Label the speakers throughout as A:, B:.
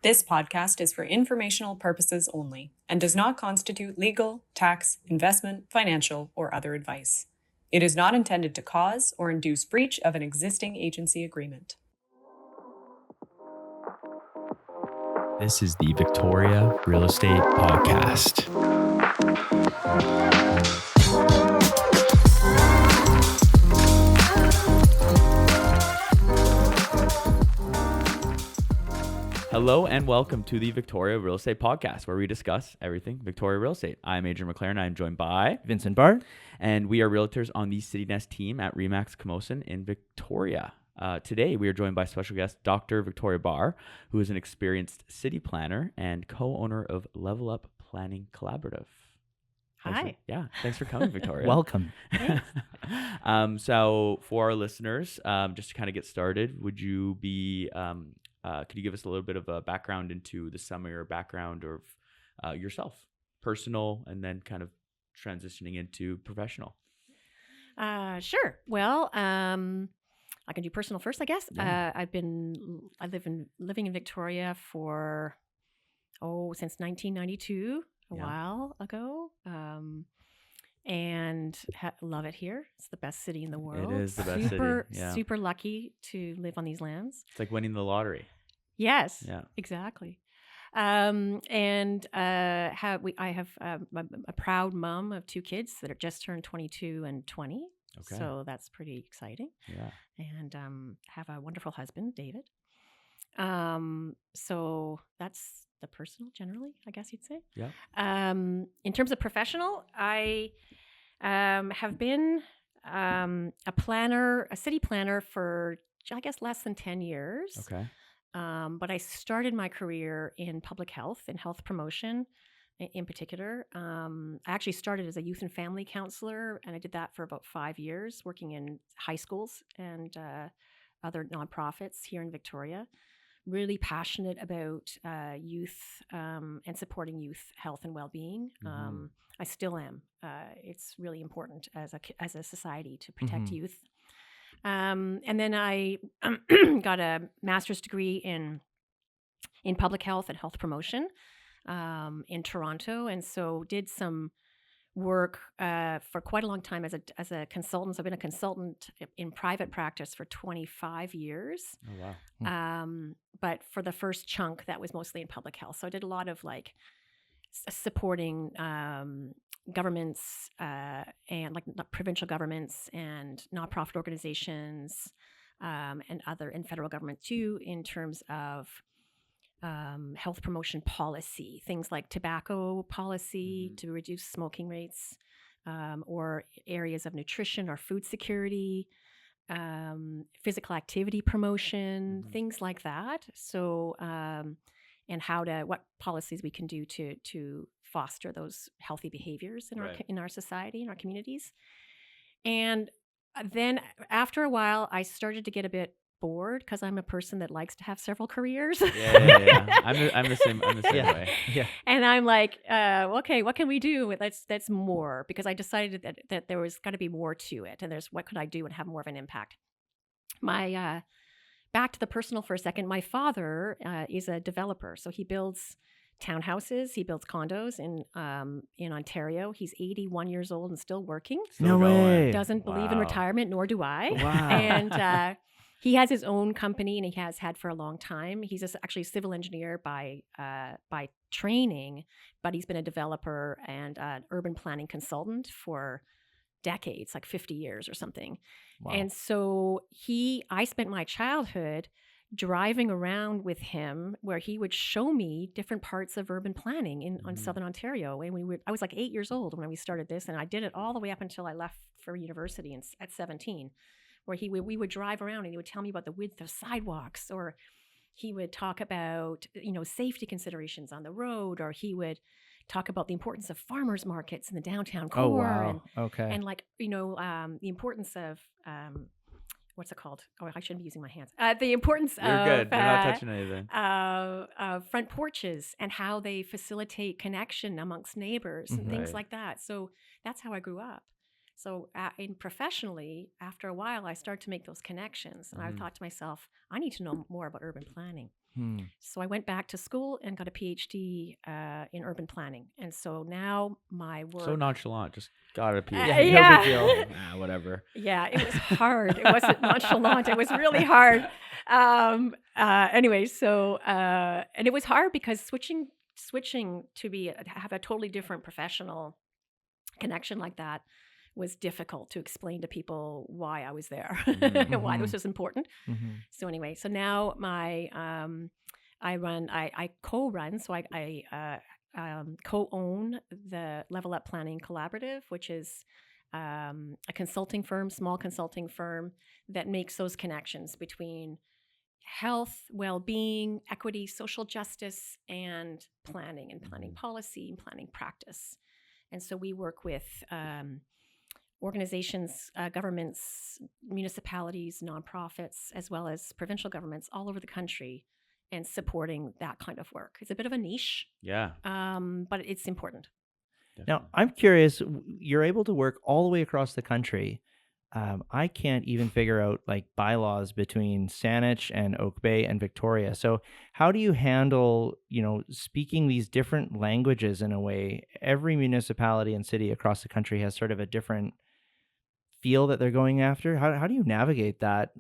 A: This podcast is for informational purposes only and does not constitute legal, tax, investment, financial, or other advice. It is not intended to cause or induce breach of an existing agency agreement.
B: This is the Victoria Real Estate Podcast. Hello and welcome to the Victoria Real Estate Podcast, where we discuss everything Victoria Real Estate. I'm Adrian McLaren. I'm joined by
C: Vincent Barr,
B: and we are realtors on the City Nest team at Remax Camosun in Victoria. Today, we are joined by special guest Dr. Victoria Barr, who is an experienced city planner and co-owner of Level Up Planning Collaborative.
D: Hi.
B: Thanks for coming, Victoria.
C: welcome.
B: So for our listeners, just to kind of get started, would you be, could you give us a little bit of a background into the summary or background of yourself, personal, and then kind of transitioning into professional?
D: Sure. Well, I can do personal first, I guess.
B: Yeah.
D: Living in Victoria for since 1992, a while ago, and love it here. It's the best city in the world.
B: It is the best city. Yeah.
D: Super lucky to live on these lands.
B: It's like winning the lottery.
D: Yes.
B: Yeah.
D: Exactly. I have a proud mom of two kids that are just turned 22 and 20.
B: Okay.
D: So that's pretty exciting.
B: Yeah.
D: And have a wonderful husband, David. So that's the personal, generally, I guess you'd say.
B: Yeah.
D: In terms of professional, I have been a city planner for, I guess, less than 10 years.
B: Okay.
D: But I started my career in public health and health promotion in particular. I actually started as a youth and family counselor, and I did that for about 5 years, working in high schools and other nonprofits here in Victoria. Really passionate about youth and supporting youth health and well-being.
B: Mm-hmm.
D: I still am. It's really important as a society to protect
B: Mm-hmm.
D: youth. And then I got a master's degree in public health and health promotion in Toronto, and so did some work for quite a long time as a consultant. So I've been a consultant in private practice for 25 years.
B: Oh, wow.
D: But for the first chunk, that was mostly in public health. So I did a lot of supporting governments and provincial governments and nonprofit organizations and federal government too, in terms of health promotion policy, things like tobacco policy to reduce smoking rates, or areas of nutrition or food security, physical activity promotion, things like that. So, and what policies we can do to foster those healthy behaviors in our society, in our communities. And then after a while, I started to get a bit bored because I'm a person that likes to have several careers.
B: Yeah. I'm the same way.
C: Yeah.
D: And I'm like, okay, what can we do? That's more, because I decided that there was got to be more to it. And what could I do and have more of an impact? Back to the personal for a second. My father is a developer, so he builds townhouses, he builds condos in Ontario. He's 81 years old and still working.
C: No way.
D: Doesn't believe in retirement, nor do I.
C: Wow.
D: And he has his own company, and he has had for a long time. He's actually a civil engineer by training, but he's been a developer and an urban planning consultant for decades, like 50 years or something.
C: Wow.
D: And so I spent my childhood driving around with him, where he would show me different parts of urban planning on Southern Ontario. And I was like 8 years old when we started this, and I did it all the way up until I left for university at 17, where we would drive around and he would tell me about the width of sidewalks, or he would talk about, safety considerations on the road, or he would talk about the importance of farmers markets in the downtown core.
C: Oh, wow. Okay.
D: And the importance of what's it called? Oh, I shouldn't be using my hands. The importance
B: You're
D: of
B: good. We're not touching anything.
D: Front porches and how they facilitate connection amongst neighbors and things like that. So that's how I grew up. So professionally, after a while, I started to make those connections. And I thought to myself, I need to know more about urban planning. So I went back to school and got a PhD in urban planning. And so now my work...
B: So nonchalant, just got a PhD.
D: Yeah.
B: No big deal. Whatever.
D: Yeah, it was hard. It wasn't nonchalant. It was really hard. Anyway, so and it was hard because switching to have a totally different professional connection like that was difficult to explain to people why I was there and why this was important. So anyway, so now I co-run, so I co-own the Level Up Planning Collaborative, which is a consulting firm, small consulting firm that makes those connections between health, well-being, equity, social justice, and planning policy and planning practice. And so we work with organizations, governments, municipalities, nonprofits, as well as provincial governments all over the country, and supporting that kind of work. It's a bit of a niche, but it's important.
C: Definitely. Now, I'm curious, you're able to work all the way across the country. I can't even figure out like bylaws between Saanich and Oak Bay and Victoria. So how do you handle, speaking these different languages in a way? Every municipality and city across the country has sort of a different feel that they're going after. How do you navigate that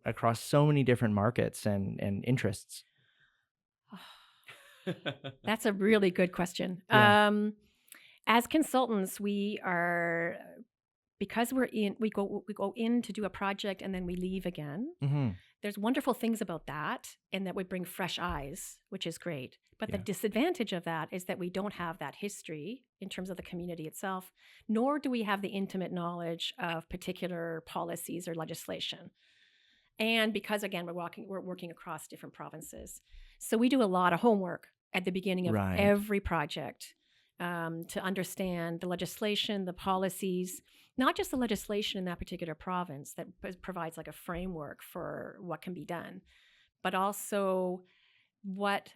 C: across so many different markets and interests?
D: That's a really good question.
C: Yeah.
D: As consultants, we are, because we go in to do a project and then we leave again. There's wonderful things about that, and that would bring fresh eyes, which is great. But the disadvantage of that is that we don't have that history in terms of the community itself, nor do we have the intimate knowledge of particular policies or legislation. And because, again, we're working across different provinces. So we do a lot of homework at the beginning of every project to understand the legislation, the policies, not just the legislation in that particular province that provides like a framework for what can be done, but also what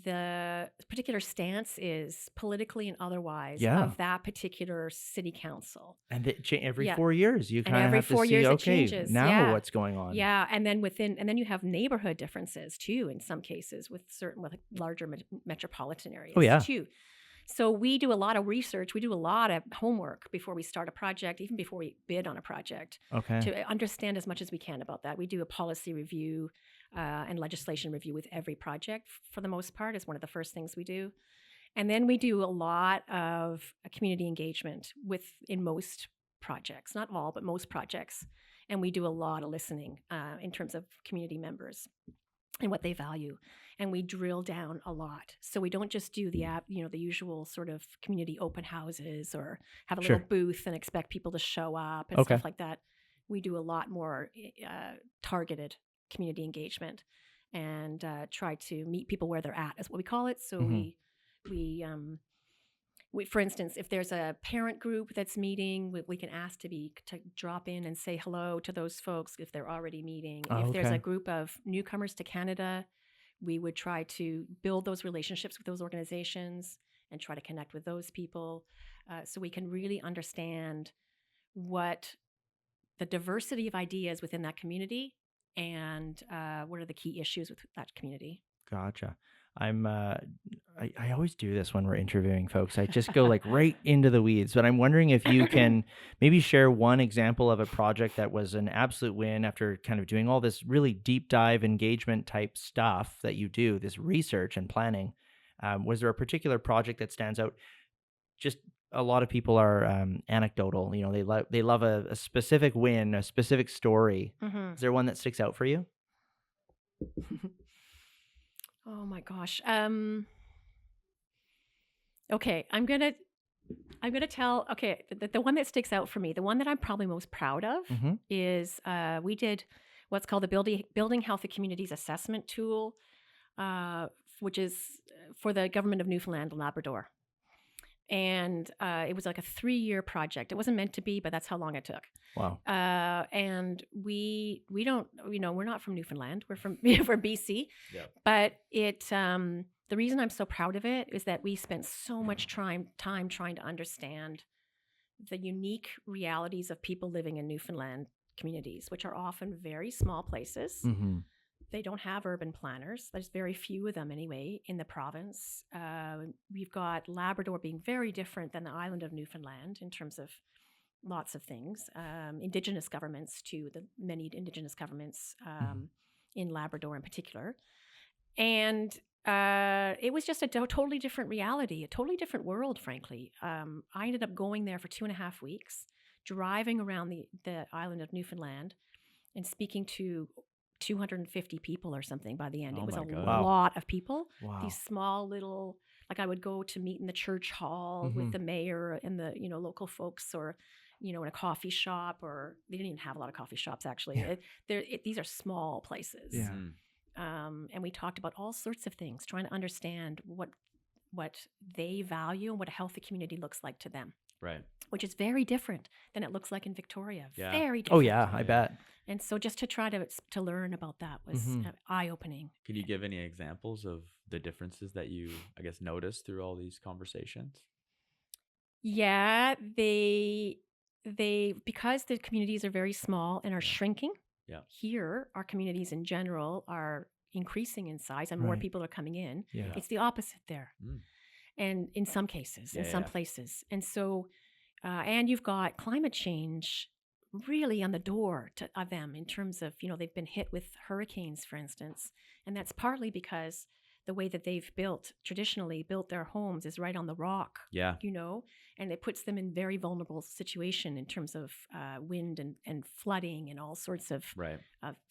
D: the particular stance is politically and otherwise of that particular city council.
C: And every 4 years, you kind of have to see, okay, now what's going on.
D: Yeah, and then you have neighborhood differences too in some cases with larger metropolitan areas too. So we do a lot of research. We do a lot of homework before we start a project, even before we bid on a project, to understand as much as we can about that. We do a policy review and legislation review with every project, for the most part, is one of the first things we do. And then we do a lot of community engagement in most projects, not all, but most projects. And we do a lot of listening in terms of community members and what they value. And we drill down a lot. So we don't just do the usual sort of community open houses or have a little booth and expect people to show up and stuff like that. We do a lot more targeted community engagement and try to meet people where they're at, is what we call it. So we for instance, if there's a parent group that's meeting, we can ask to drop in and say hello to those folks if they're already meeting. If there's a group of newcomers to Canada, we would try to build those relationships with those organizations and try to connect with those people so we can really understand what the diversity of ideas within that community and what are the key issues with that community.
C: Gotcha. I always do this when we're interviewing folks. I just go like right into the weeds, but I'm wondering if you can maybe share one example of a project that was an absolute win after kind of doing all this really deep dive engagement type stuff that you do, this research and planning. Was there a particular project that stands out? Just a lot of people are anecdotal. They love a specific win, a specific story. Is there one that sticks out for you?
D: Oh my gosh. Okay, I'm gonna tell. Okay, the one that sticks out for me, the one that I'm probably most proud of, is we did what's called the Building Healthy Communities Assessment Tool, which is for the government of Newfoundland and Labrador, and it was like a 3-year project. It wasn't meant to be, but that's how long it took.
C: Wow.
D: And we don't, we're not from Newfoundland. We're from BC.
B: Yep.
D: But the reason I'm so proud of it is that we spent so much time trying to understand the unique realities of people living in Newfoundland communities, which are often very small places.
C: Mm-hmm.
D: They don't have urban planners. There's very few of them anyway in the province. We've got Labrador being very different than the island of Newfoundland in terms of lots of things. Indigenous governments too, the many Indigenous governments in Labrador in particular. And it was just a totally different reality, a totally different world, frankly. I ended up going there for 2.5 weeks, driving around the island of Newfoundland and speaking to 250 people or something by the end.
B: Oh
D: it was
B: my
D: a
B: God.
C: Wow.
D: lot of people.
C: Wow.
D: These small little, like I would go to meet in the church hall with the mayor and the, local folks, or, in a coffee shop, or they didn't even have a lot of coffee shops actually.
C: Yeah.
D: These are small places.
C: Yeah.
D: And we talked about all sorts of things, trying to understand what they value and what a healthy community looks like to them,
B: Right.
D: which is very different than it looks like in Victoria.
B: Yeah.
D: Very different.
C: Oh yeah, I bet.
D: And so just to try to learn about that was eye-opening.
B: Can you give any examples of the differences that you, I guess, noticed through all these conversations?
D: Yeah, they because the communities are very small and are shrinking.
B: Yeah.
D: Here, our communities in general are increasing in size and more
C: Right.
D: people are coming in.
C: Yeah.
D: It's the opposite there.
B: Mm.
D: And in some cases, in
B: Yeah,
D: some
B: yeah.
D: places. And so, and you've got climate change really on the door of them in terms of, they've been hit with hurricanes, for instance. And that's partly because the way that they've traditionally built their homes is right on the rock,
B: Yeah.
D: and it puts them in very vulnerable situation in terms of wind and flooding and all sorts of
B: Right.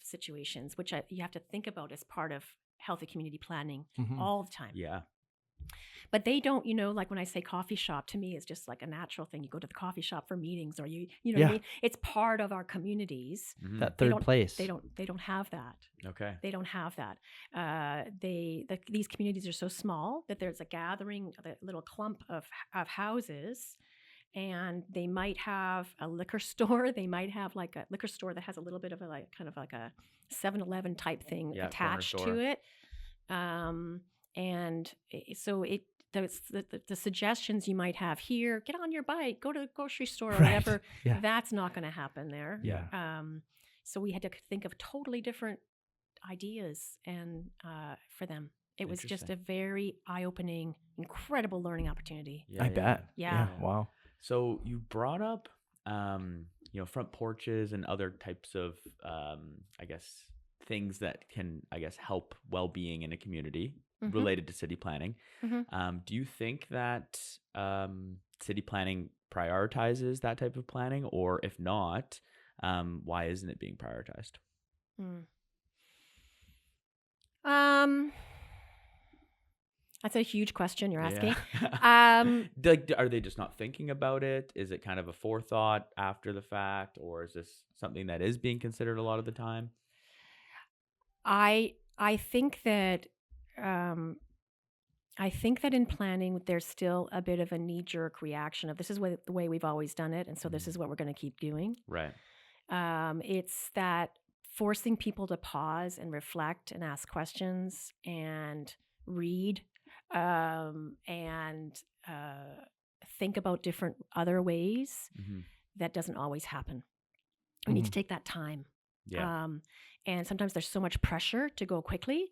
D: situations, which you have to think about as part of healthy community planning
C: Mhm.
D: all the time.
B: Yeah.
D: But they don't, like when I say coffee shop, to me it's just like a natural thing. You go to the coffee shop for meetings, or you know what
C: Yeah.
D: I mean? It's part of our communities.
B: Mhm.
C: That
D: They
C: third
D: don't-
C: place.
D: They don't have that.
B: Okay.
D: They don't have that. These communities are so small that there's a gathering, a little clump of houses, and they might have a liquor store. They might have like a liquor store that has a little bit of a kind of like a 7-Eleven type thing
B: Yeah, corner
D: attached
B: store.
D: to it. So the suggestions you might have here: get on your bike, go to the grocery store, or
C: Right.
D: whatever.
C: Yeah.
D: That's not going to happen there.
C: Yeah.
D: So we had to think of totally different ideas, and for them, it was just
B: Interesting.
D: a very eye-opening, incredible learning opportunity.
B: Yeah,
C: I
B: yeah.
C: bet.
D: Yeah.
C: Wow.
B: So you brought up, front porches and other types of, I guess, things that can, I guess, help well-being in a community
D: Mhm.
B: related to city planning.
D: Mhm.
B: Do you think that city planning prioritizes that type of planning, or if not, why isn't it being prioritized?
D: That's a huge question you're asking.
B: Yeah. Like, are they just not thinking about it? Is it kind of a forethought after the fact, or is this something that is being considered a lot of the time?
D: I think that in planning there's still a bit of a knee-jerk reaction of this is the way we've always done it, and so this is what we're going to keep doing.
B: Right.
D: It's that forcing people to pause and reflect and ask questions and read and think about different other ways.
B: Mhm.
D: That doesn't always happen. We need to take that time.
B: Yeah.
D: And sometimes there's so much pressure to go quickly.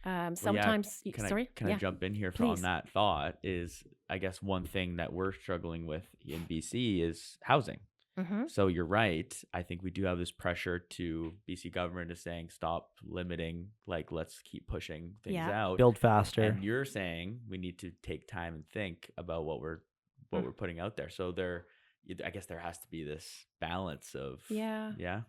B: Well, yeah,
D: Sometimes,
B: Can
D: sorry?
B: I jump in here on
D: Please.
B: that thought? Is, I guess, one thing that we're struggling with in BC is housing.
D: Mm-hmm.
B: So you're right. I think we do have this pressure to BC government is saying stop limiting, like let's keep pushing things out.
C: Build faster.
B: And you're saying we need to take time and think about what we're putting out there. So I guess there has to be this balance of
D: Yeah.
B: yeah.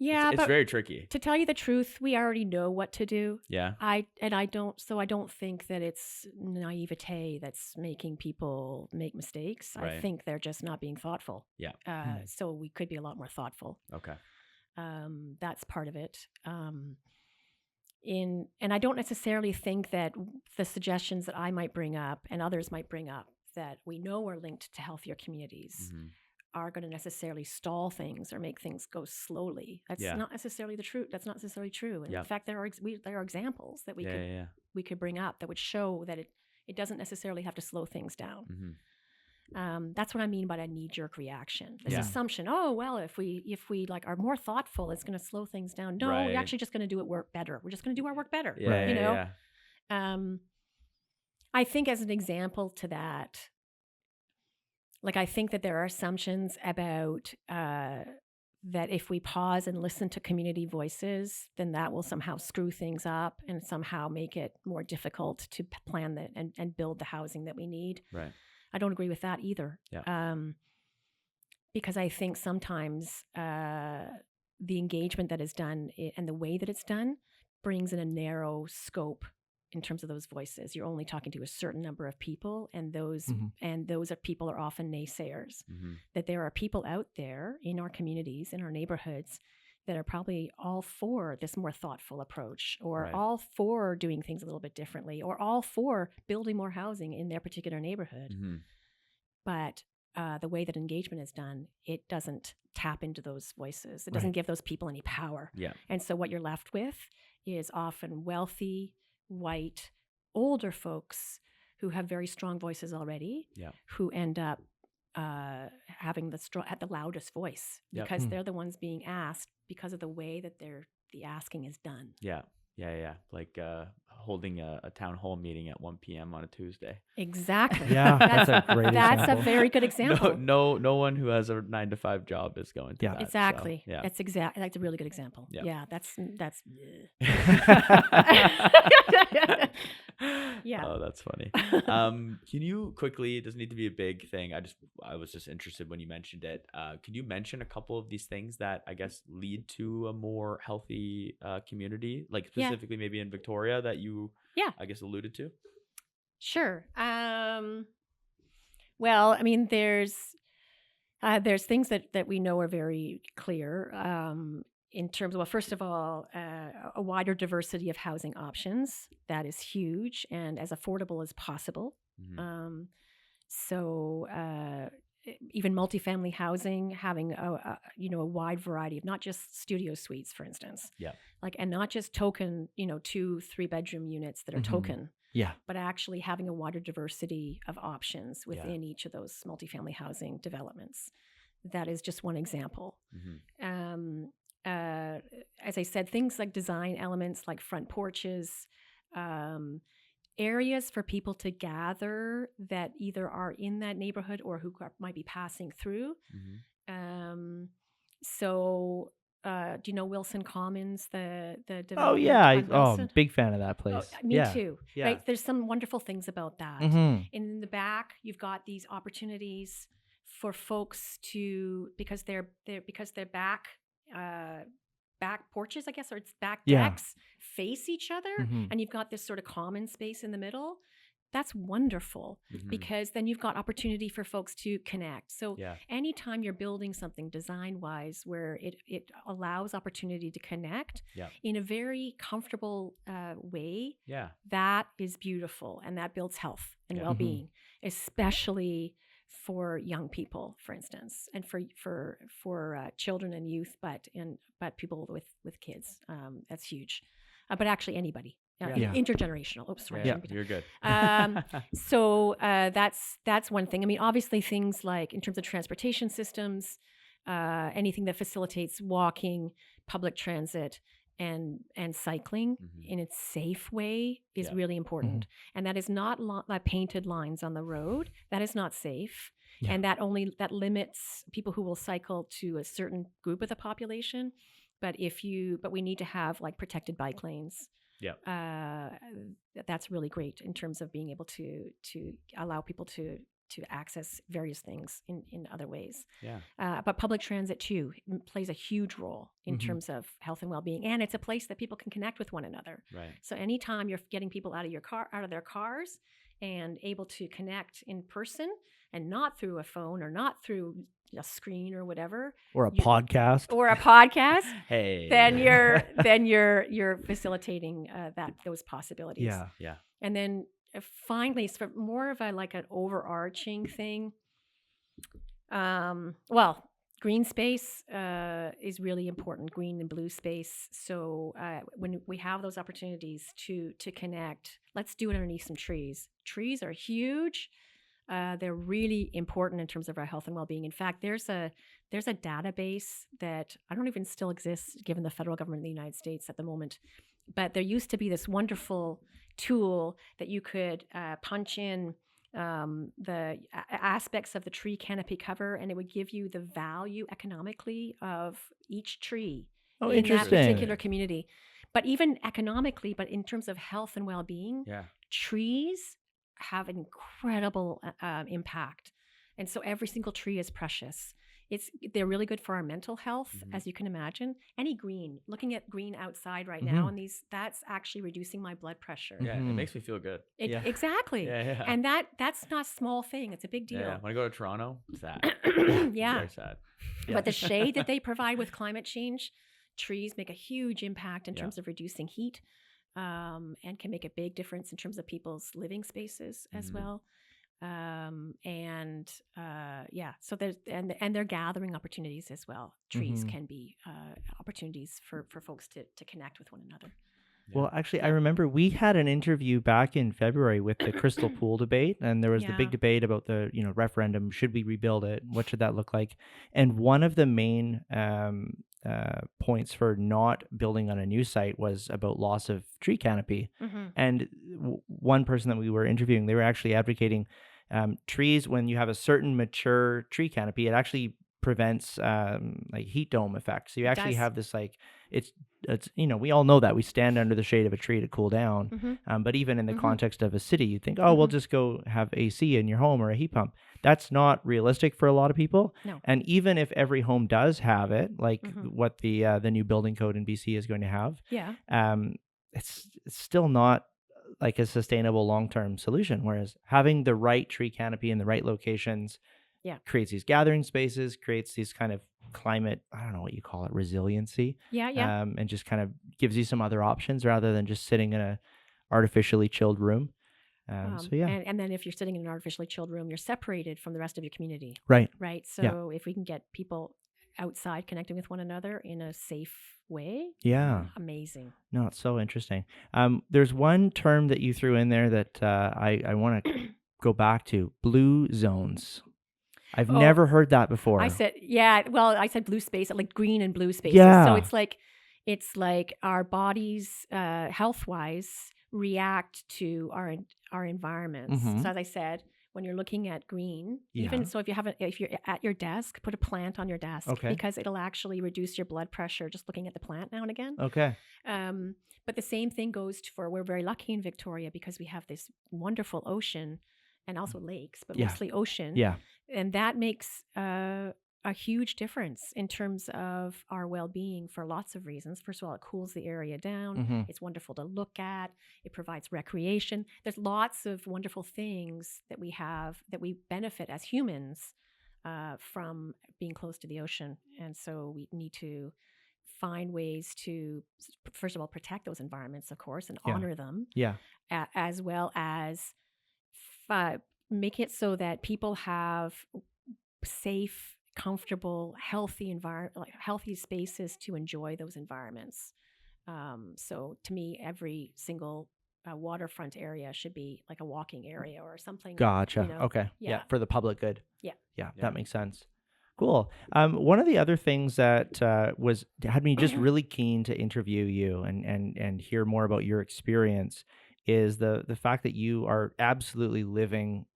D: Yeah,
B: It's
D: but
B: very tricky.
D: to tell you the truth, we already know what to do.
B: Yeah.
D: I don't think that it's naivete that's making people make mistakes. I
B: Right.
D: think they're just not being thoughtful.
B: Yeah.
D: So we could be a lot more thoughtful.
B: Okay.
D: That's part of it. And I don't necessarily think that the suggestions that I might bring up and others might bring up that we know are linked to healthier communities
B: Mhm.
D: are going to necessarily stall things or make things go slowly. That's
B: Yeah.
D: not necessarily the truth. That's not necessarily true. And
B: Yeah.
D: in fact, there are examples that
B: Yeah.
D: we could bring up that would show that it doesn't necessarily have to slow things down.
B: Mhm.
D: That's what I mean by a knee-jerk reaction. This
B: Yeah.
D: assumption, oh well, if we like are more thoughtful, it's going to slow things down. No,
B: Right.
D: we're actually just going to do it work better. We're just going to do our work better.
B: Yeah,
C: Right.
D: You know.
B: yeah.
D: I think as an example to that, like I think that there are assumptions about that if we pause and listen to community voices, then that will somehow screw things up and somehow make it more difficult to plan and build the housing that we need.
B: Right.
D: I don't agree with that either.
B: Yeah.
D: Because I think sometimes the engagement that is done and the way that it's done brings in a narrow scope in terms of those voices. You're only talking to a certain number of people, and those people are often naysayers.
B: Mm-hmm.
D: That there are people out there in our communities, in our neighborhoods, that are probably all for this more thoughtful approach, or
B: Right.
D: all for doing things a little bit differently, or all for building more housing in their particular neighborhood.
B: Mm-hmm.
D: But the way that engagement is done, it doesn't tap into those voices. It doesn't give those people any power.
B: Yeah.
D: And so what you're left with is often wealthy, white, older folks who have very strong voices already,
B: Yeah.
D: who end up having the loudest voice
B: Yep.
D: because they're the ones being asked because of the way that the asking is done.
B: Yeah. Yeah. Like holding a town hall meeting at 1 p.m. on a Tuesday.
D: Exactly.
C: Yeah, that's a great
D: That's
C: example.
D: a very good example.
B: No one who has a 9-to-5 job is going to
C: Yeah.
B: that. so,
D: Exactly.
B: yeah.
D: That's a really good example.
B: Yeah.
D: Yeah, that's yeah.
B: Oh, that's funny. Can you quickly, it doesn't need to be a big thing. I was just interested when you mentioned it. Can you mention a couple of these things that I guess lead to a more healthy community, like specifically maybe in Victoria that you, I guess, alluded to?
D: Sure. Well, I mean, there's things that we know are very clear in terms of, well, first of all, a wider diversity of housing options. That is huge and as affordable as possible.
B: Mm-hmm.
D: So even multifamily housing, having a wide variety of not just studio suites, for instance.
B: Yeah.
D: Like, and not just token, 2-3 bedroom units that are token.
C: Yeah.
D: But actually having a wider diversity of options within each of those multifamily housing developments. That is just one example.
B: Mm-hmm.
D: As I said, things like design elements like front porches, areas for people to gather that either are in that neighborhood or who might be passing through.
B: Mm-hmm.
D: Do you know Wilson Commons, the development?
C: Oh yeah,
D: on Wilson?
C: big fan of that place.
D: Me too.
C: Yeah.
D: Right? There's some wonderful things about that.
C: Mhm.
D: In the back, you've got these opportunities for folks to because they're back porches, I guess, or it's back decks face each other,
C: Mhm.
D: and you've got this sort of common space in the middle. That's wonderful
B: Mm-hmm.
D: because then you've got opportunity for folks to connect. So
B: Yeah.
D: anytime you're building something design-wise where it allows opportunity to connect in a very comfortable way, that is beautiful, and that builds health and well-being, especially for young people, for instance, and for children and youth, but people with kids. That's huge. But actually anybody. Intergenerational. Oops, sorry.
B: Yeah, you're good.
D: So that's one thing. I mean, obviously things like in terms of transportation systems, anything that facilitates walking, public transit, and cycling in its safe way is really important. And that is not painted lines on the road. That is not safe. And that limits people who will cycle to a certain group of the population. But we need to have like protected bike lanes. That's really great in terms of being able to allow people to access various things in other ways. But public transit too plays a huge role in terms of health and well-being, and it's a place that people can connect with one another.
B: Right.
D: So anytime you're getting people out of their cars and able to connect in person and not through a phone or not through a screen or whatever,
C: or a podcast,
B: hey,
D: then you're facilitating those possibilities.
B: Yeah.
D: And then finally, it's for more of an overarching thing. Well, green space is really important, green and blue space. So when we have those opportunities to connect, let's do it underneath some trees. Trees are huge. They're really important in terms of our health and well-being. In fact, there's a database that I don't even still exists given the federal government in the United States at the moment. But there used to be this wonderful tool that you could punch in the aspects of the tree canopy cover, and it would give you the value economically of each tree
C: Oh,
D: in that
C: interesting.
D: particular community. But even economically, but in terms of health and well-being,
B: Yeah.
D: trees have an incredible impact. And so every single tree is precious. They're really good for our mental health,
B: Mhm.
D: as you can imagine. Any green, looking at green outside right now, and that's actually reducing my blood pressure.
B: Yeah, it
C: Mhm.
B: makes me feel good.
C: Yeah.
D: Exactly.
B: Yeah.
D: And that's not a small thing. It's a big
B: Yeah.
D: deal.
B: When I go to Toronto, sad.
D: Yeah.
B: Very sad.
C: Yeah.
D: But the shade that they provide with climate change, trees make a huge impact in
B: Yeah.
D: terms of reducing heat, and can make a big difference in terms of people's living spaces as
B: Mhm.
D: well. So there's and they're gathering opportunities as well. Trees
C: Mhm.
D: can be opportunities for folks to connect with one another.
C: Well, actually, I
D: Yeah.
C: remember we had an interview back in February with the Crystal Pool debate, and there was the
D: Yeah.
C: big debate about the referendum: should we rebuild it? What should that look like? And one of the main points for not building on a new site was about loss of tree canopy.
D: Mm-hmm.
C: And one person that we were interviewing, they were actually advocating trees when you have a certain mature tree canopy, it actually prevents like heat dome effect. So you
D: It
C: actually
D: does.
C: have this like it's we all know that we stand under the shade of a tree to cool down.
D: Mm-hmm.
C: But even in the
D: Mhm.
C: context of a city, you think, oh, we'll
D: Mhm.
C: just go have AC in your home or a heat pump. That's not realistic for a lot of people.
D: No.
C: And even if every home does have it, like
D: Mhm.
C: what the new building code in BC is going to have,
D: Yeah.
C: it's still not like a sustainable long-term solution. Whereas having the right tree canopy in the right locations
D: Yeah.
C: creates these gathering spaces, creates these kind of climate, I don't know what you call it, resiliency,
D: Yeah. Yeah.
C: and just kind of gives you some other options rather than just sitting in a artificially chilled room. So yeah,
D: And then if you're sitting in an artificially chilled room, you're separated from the rest of your community,
C: right.
D: right?
C: Yeah.
D: So if we can get people outside connecting with one another in a safe way,
C: Yeah.
D: amazing.
C: No, it's so interesting. There's one term that you threw in there that I want to go back to: blue zones. I've
D: Oh,
C: never heard that before.
D: I said blue space, like green and blue spaces.
C: Yeah.
D: So it's like our bodies, health wise, react to our environments.
C: Mhm.
D: So as I said, when you're looking at green,
C: Yeah.
D: even so, if you're at your desk, put a plant on your desk,
C: Okay.
D: because it'll actually reduce your blood pressure just looking at the plant now and again.
C: Okay.
D: But the same thing goes for, we're very lucky in Victoria because we have this wonderful ocean and also lakes, but
C: Yeah.
D: mostly ocean.
C: Yeah.
D: And that makes a huge difference in terms of our well-being for lots of reasons. First of all, it cools the area down.
C: Mhm.
D: It's wonderful to look at. It provides recreation. There's lots of wonderful things that we have that we benefit as humans from being close to the ocean. And so we need to find ways to, first of all, protect those environments, of course, and
C: Yeah.
D: honor them,
C: Yeah.
D: as well as make it so that people have safe, comfortable, healthy healthy spaces to enjoy those environments. So to me, every single waterfront area should be like a walking area or something.
C: Gotcha. Okay. Yeah.
D: Yeah.
C: For the public good.
D: Yeah.
C: Yeah.
B: Yeah.
C: That makes sense. Cool. One of the other things that had me just really keen to interview you and hear more about your experience is the fact that you are absolutely living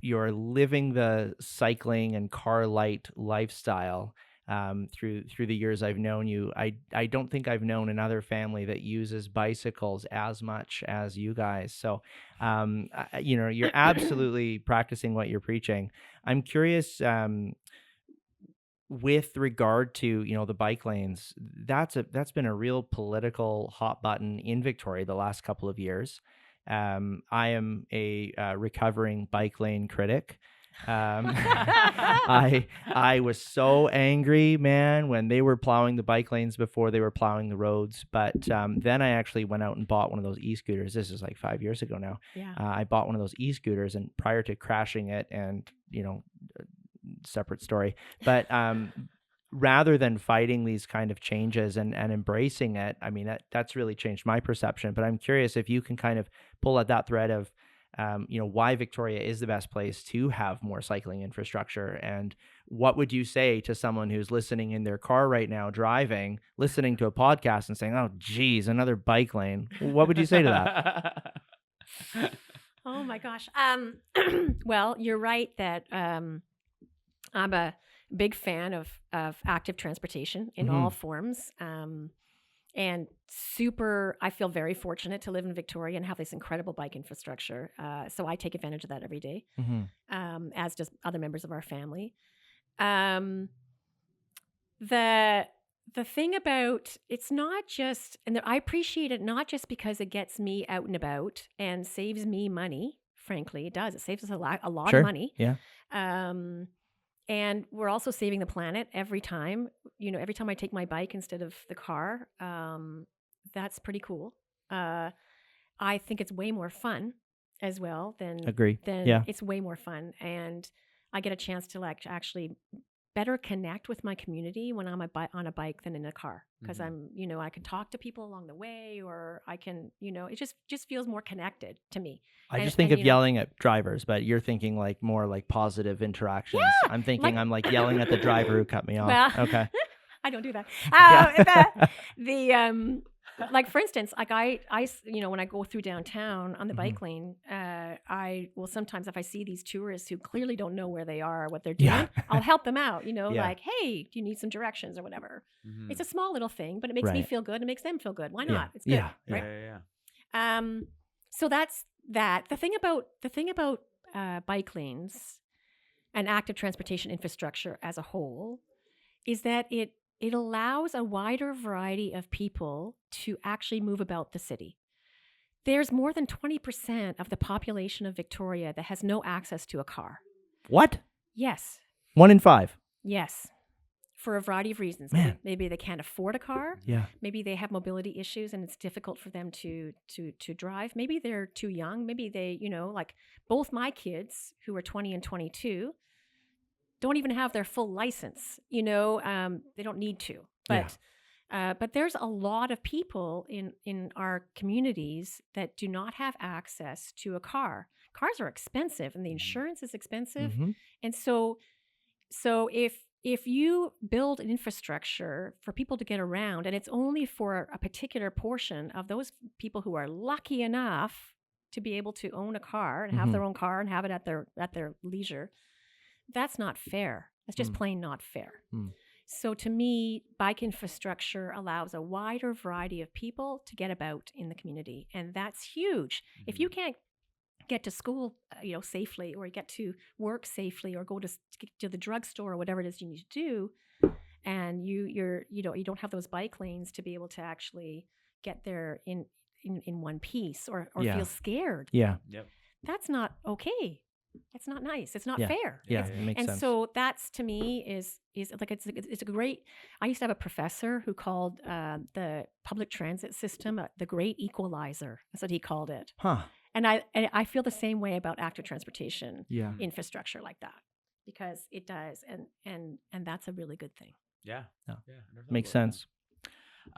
C: the cycling and car light lifestyle. Through the years I've known you, I don't think I've known another family that uses bicycles as much as you guys. So, you're absolutely practicing what you're preaching. I'm curious, with regard to the bike lanes, that's been a real political hot button in Victoria the last couple of years. I am a recovering bike lane critic. I was so angry, man, when they were plowing the bike lanes before they were plowing the roads. But then I actually went out and bought one of those e-scooters. This is like 5 years ago now.
D: Yeah.
C: I bought one of those e-scooters, and prior to crashing it, and separate story, but rather than fighting these kind of changes and embracing it, I mean, that's really changed my perception. But I'm curious if you can kind of pull at that thread of why Victoria is the best place to have more cycling infrastructure. And what would you say to someone who's listening in their car right now, driving, listening to a podcast and saying, oh, geez, another bike lane? What would you say to that?
D: Oh my gosh. Well, you're right that I'm a big fan of active transportation in all forms. And I feel very fortunate to live in Victoria and have this incredible bike infrastructure. So I take advantage of that every day, as does other members of our family. The thing about it's not just, and I appreciate it not just because it gets me out and about and saves me money. Frankly, it does. It saves us a lot
C: Sure.
D: of money.
C: Yeah.
D: And we're also saving the planet every time. Every time I take my bike instead of the car, that's pretty cool. I think it's way more fun as well than
C: Agree. Yeah.
D: It's way more fun, and I get a chance to actually better connect with my community when I'm on a bike than in a car, because I'm, I can talk to people along the way, or I can, it just feels more connected to me.
C: I just think of yelling at drivers, but you're thinking like more like positive interactions.
D: Yeah,
C: I'm thinking I'm like yelling at the driver who cut me off.
D: Well,
C: okay.
D: I don't do that.
C: Yeah.
D: Like for instance, like I when I go through downtown on the bike lane, I will sometimes, if I see these tourists who clearly don't know where they are or what they're doing, I'll help them out. Like, hey, do you need some directions or whatever? It's a small little thing, but it makes me feel good. It makes them feel good. Why not? It's good, right?
B: Yeah.
D: So that's that. The thing about bike lanes and active transportation infrastructure as a whole is that it allows a wider variety of people to actually move about the city. There's more than 20% of the population of Victoria that has no access to a car.
C: What?
D: Yes.
C: 1 in 5.
D: Yes. For a variety of reasons.
C: Man.
D: Maybe they can't afford a car.
C: Yeah.
D: Maybe they have mobility issues and it's difficult for them to drive. Maybe they're too young. Maybe they, like both my kids who are 20 and 22 don't even have their full license. They don't need to. But there's a lot of people in our communities that do not have access to a car. Cars are expensive and the insurance is expensive. And so if you build an infrastructure for people to get around, and it's only for a particular portion of those people who are lucky enough to be able to own a car and have their own car and have it at their leisure, that's not fair. That's just plain not fair. So to me, bike infrastructure allows a wider variety of people to get about in the community. And that's huge. If you can't get to school, safely, or get to work safely, or go to the drugstore or whatever it is you need to do, and you don't have those bike lanes to be able to actually get there in one piece, or feel scared.
C: Yeah.
B: Yep.
D: That's not okay. It's not nice. It's not fair.
C: Yeah, it makes sense.
D: And so that's, to me, is like it's a great. I used to have a professor who called the public transit system the great equalizer. That's what he called it.
C: Huh.
D: And I feel the same way about active transportation infrastructure like that, because it does, and that's a really good thing.
B: Yeah.
C: No.
B: Yeah.
C: Makes sense.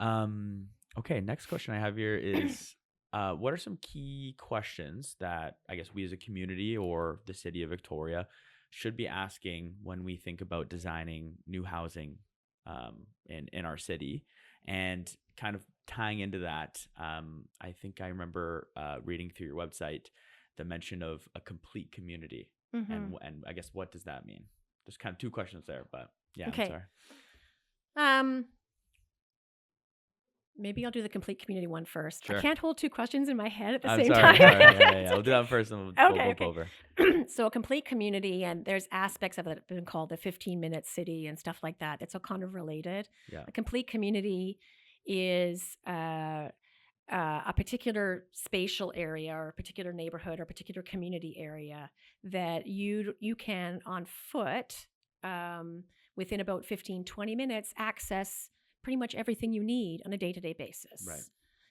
B: Okay. Next question I have here is, what are some key questions that I guess we as a community or the city of Victoria should be asking when we think about designing new housing in our city? And kind of tying into that, I think I remember reading through your website the mention of a complete community. And I guess, what does that mean? There's kind of two questions there, but yeah.
D: Okay.
B: I'm sorry.
D: Maybe I'll do the complete community one first.
B: Sure.
D: I can't hold two questions in my head at the
B: I'm
D: same
B: sorry.
D: time.
B: Yeah. We'll do that first and we'll
D: Okay.
B: go over.
D: So a complete community, and there's aspects of it that have been called the 15-minute city and stuff like that. It's all kind of related.
B: Yeah.
D: A complete community is a particular spatial area, or a particular neighborhood, or a particular community area that you can, on foot, within about 15-20 minutes, access pretty much everything you need on a day-to-day basis.
B: Right.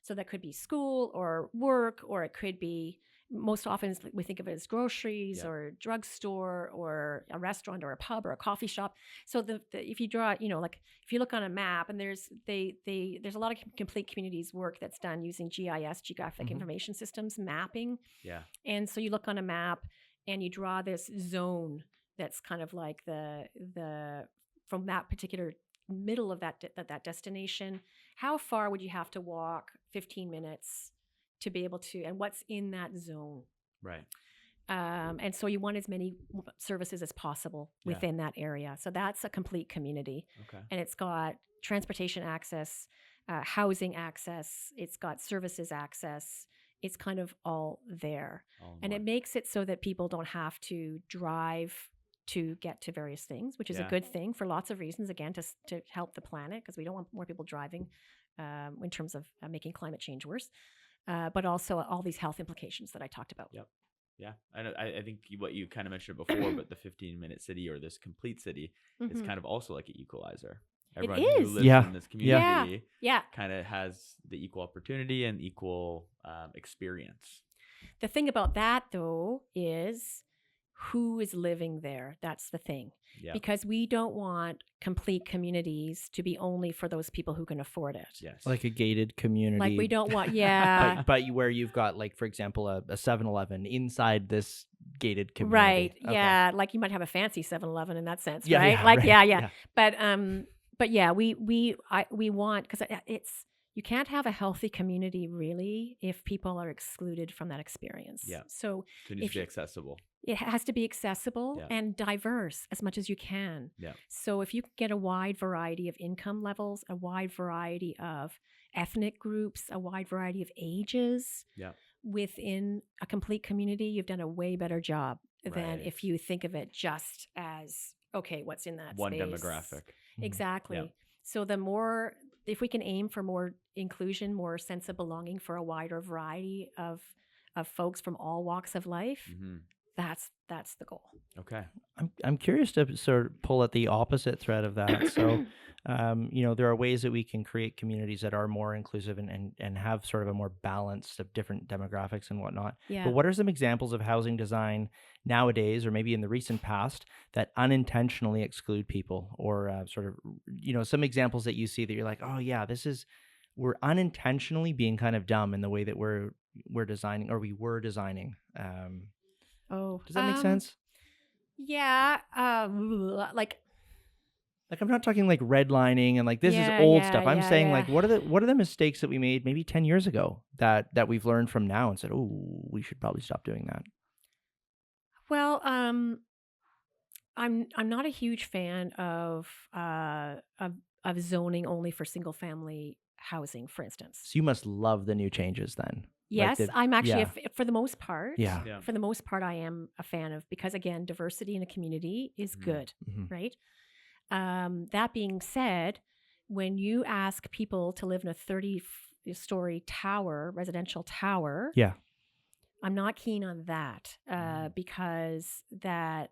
D: So that could be school or work, or it could be most often we think of it as groceries
B: Yeah.
D: or drugstore or a restaurant or a pub or a coffee shop. So if you draw, like if you look on a map, and there's a lot of complete communities work that's done using GIS, geographic
B: Mhm.
D: information systems mapping.
B: Yeah.
D: And so you look on a map and you draw this zone that's kind of like the from that particular middle of that destination. How far would you have to walk? 15 minutes to be able to, and what's in that zone?
B: Right.
D: And so you want as many services as possible
B: Yeah.
D: within that area. So that's a complete community.
B: Okay.
D: And it's got transportation access, housing access, it's got services access. It's kind of all there.
B: All in
D: And it
B: one.
D: makes it so that people don't have to drive to get to various things, which is a
B: Yeah.
D: good thing for lots of reasons, again, to help the planet, because we don't want more people driving in terms of making climate change worse, but also all these health implications that I talked about.
B: Yep. Yeah. I think what you kind of mentioned before, but the 15-minute city or this complete city is
D: Mhm.
B: kind of also like an equalizer.
D: It
B: Everyone who
D: is.
B: lives
C: Yeah.
B: in this
C: Yeah.
B: community
D: Yeah.
B: kind of has the equal opportunity and equal experience.
D: The thing about that, though, is who is living there. That's the thing.
B: Yeah.
D: Because we don't want complete communities to be only for those people who can afford it.
B: Yes.
C: Like a gated community.
D: Like we don't want, yeah.
C: but where you've got, like, for example, a 7-Eleven inside this gated community.
D: Right.
C: Okay.
D: Yeah. Like you might have a fancy 7-Eleven in that sense,
C: Yeah,
D: right?
C: yeah,
D: Like,
C: right.
D: yeah.
C: Yeah.
D: But yeah, we want, because you can't have a healthy community really if people are excluded from that experience.
B: Yeah.
D: So
B: So it needs
D: if
B: to be
D: you-
B: accessible.
D: it has to be accessible
B: Yeah.
D: and diverse as much as you can.
B: Yeah.
D: So if you get a wide variety of income levels, a wide variety of ethnic groups, a wide variety of ages
B: Yeah.
D: within a complete community, you've done a way better job than
B: Right.
D: if you think of it just as, okay, what's in that
B: One
D: space?
B: demographic.
C: Mhm.
D: Exactly.
B: Yeah.
D: So if we can aim for more inclusion, more sense of belonging for a wider variety of folks from all walks of life,
B: Hmm.
D: that's the goal.
B: Okay.
C: I'm curious to sort of pull at the opposite thread of that. So, there are ways that we can create communities that are more inclusive and have sort of a more balance of different demographics and whatnot.
D: Yeah.
C: But what are some examples of housing design nowadays, or maybe in the recent past, that unintentionally exclude people, or sort of, some examples that you see that you're like, oh yeah, we're unintentionally being kind of dumb in the way that we're designing, or we were designing.
D: Oh,
C: Does that make sense?
D: Yeah. Like,
C: Like, I'm not talking like redlining and like this is
D: Yeah,
C: old
D: yeah,
C: stuff. I'm
D: yeah,
C: saying
D: yeah.
C: like what are the mistakes that we made maybe 10 years ago that we've learned from now and said, "Oh, we should probably stop doing that."
D: well, I'm not a huge fan of zoning only for single family housing, for instance.
C: So you must love the new changes then.
D: Yes,
C: the-
D: I'm actually
C: yeah.
D: for the most part.
C: Yeah.
B: Yeah.
D: For the most part, I am a fan of, because again, diversity in a community is
B: Mhm.
D: good,
C: Mhm.
D: right? That being said, when you ask people to live in a 30-story tower, residential tower,
C: Yeah.
D: I'm not keen on that because that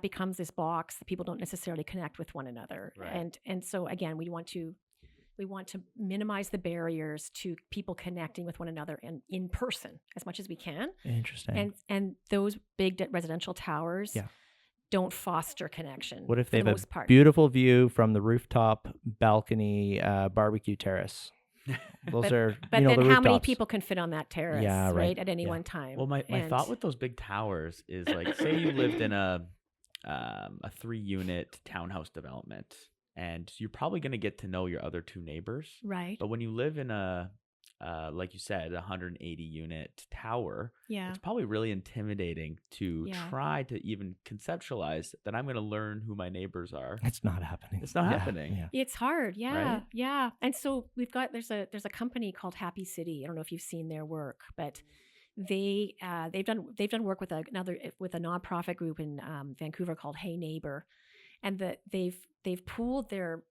D: becomes this box that people don't necessarily connect with one another,
B: Right.
D: and so again, we want to minimize the barriers to people connecting with one another and in person as much as we can.
C: Interesting.
D: And those big residential towers
C: Yeah.
D: don't foster connection.
C: What if
D: for
C: they
D: the
C: have
D: most
C: a
D: part?
C: beautiful view from the rooftop balcony barbecue terrace? Those
D: But-
C: are
D: But
C: the
D: then how many
C: rooftops.
D: people can fit on that terrace,
C: Yeah, right.
D: at any
C: Yeah.
D: one time?
B: Well, my
D: And-
B: thought with those big towers is like, say you lived in a 3-unit townhouse development, and you're probably going to get to know your other two neighbors.
D: right,
B: But when you live in a, like you said, 180-unit tower,
D: yeah,
B: it's probably really intimidating to
D: Yeah.
B: try to even conceptualize that I'm going to learn who my neighbors are.
C: It's not happening.
B: It's not
C: Yeah,
B: happening.
C: Yeah.
D: it's hard. Yeah,
B: Right?
D: yeah. And so there's a company called Happy City. I don't know if you've seen their work, but they've done work with a nonprofit group in Vancouver called Hey Neighbor, and they've pooled their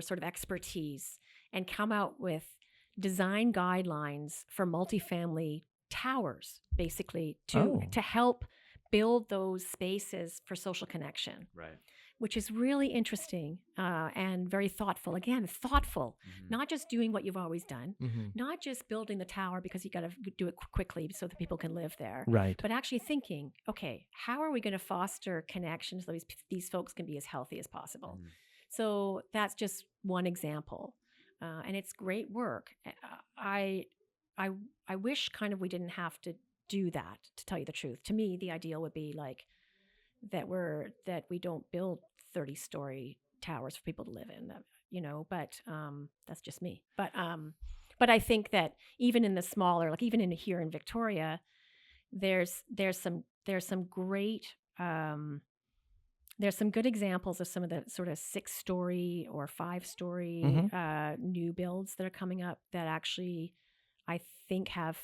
D: sort of expertise and come out with design guidelines for multifamily towers, basically to
C: Oh.
D: help build those spaces for social connection.
B: Right.
D: which is really interesting and very thoughtful. Again, thoughtful, not just doing what you've always done, not just building the tower because you got to do it quickly so that people can live there,
C: Right.
D: but actually thinking, okay, how are we going to foster connections so these folks can be as healthy as possible? So that's just one example, and it's great work. I wish kind of we didn't have to do that, to tell you the truth. To me, the ideal would be like that we don't build 30-story towers for people to live in, but that's just me. But I think that even in the smaller, like even here in Victoria, there's some great there's some good examples of some of the sort of 6-story or 5-story new builds that are coming up that actually I think have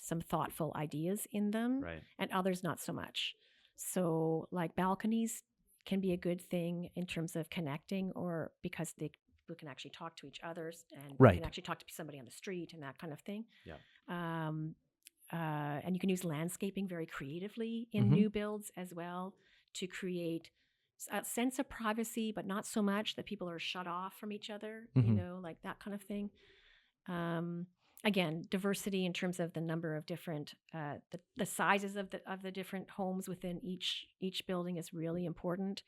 D: some thoughtful ideas in them,
B: Right.
D: and others not so much. So like balconies can be a good thing in terms of connecting, or because we can actually talk to each other, and we can actually talk to somebody on the street and that kind of thing.
B: Yeah.
D: And you can use landscaping very creatively in new builds as well to create a sense of privacy, but not so much that people are shut off from each other, like that kind of thing. Again, diversity in terms of the number of different, the sizes of the different homes within each building is really important.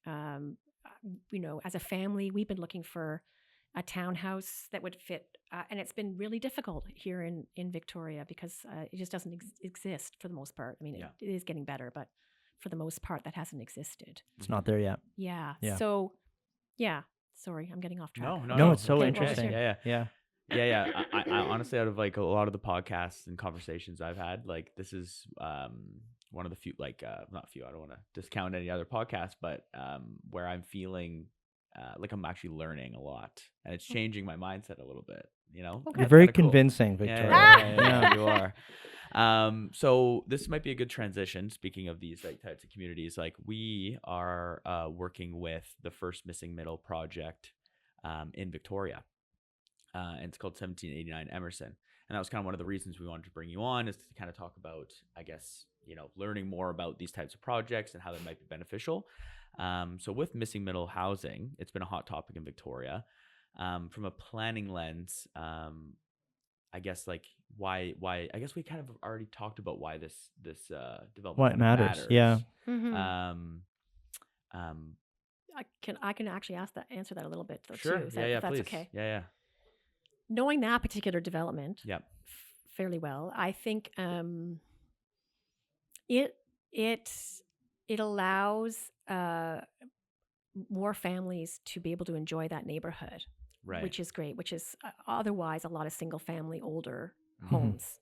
D: As a family, we've been looking for a townhouse that would fit, and it's been really difficult here in Victoria because it just doesn't exist for the most part. I mean, it is getting better, but for the most part, that hasn't existed.
C: It's not there yet.
D: Yeah. So, yeah. Sorry, I'm getting off track.
C: No, it's so
D: Okay,
C: interesting.
B: Yeah. I honestly, out of like a lot of the podcasts and conversations I've had, like this is one of the few, like not few, I don't want to discount any other podcasts, but where I'm feeling like I'm actually learning a lot, and it's changing my mindset a little bit.
D: Okay.
C: You're very
B: Kinda cool.
C: convincing, Victoria.
B: Yeah, you are. So this might be a good transition. Speaking of these like types of communities, like we are working with the first Missing Middle project in Victoria. And it's called 1789 Emerson. And that was kind of one of the reasons we wanted to bring you on, is to kind of talk about, I guess, learning more about these types of projects and how they might be beneficial. So with missing middle housing, it's been a hot topic in Victoria. From a planning lens, I guess like why I guess we kind of already talked about why this development
C: What
B: kind of
C: matters. Yeah.
D: I can actually answer that a little bit though,
B: sure.
D: too.
B: If
D: that's
B: please.
D: okay.
B: Yeah.
D: Knowing that particular development fairly well, I think it allows more families to be able to enjoy that neighborhood,
B: Right.
D: which is great, which is otherwise a lot of single family older homes.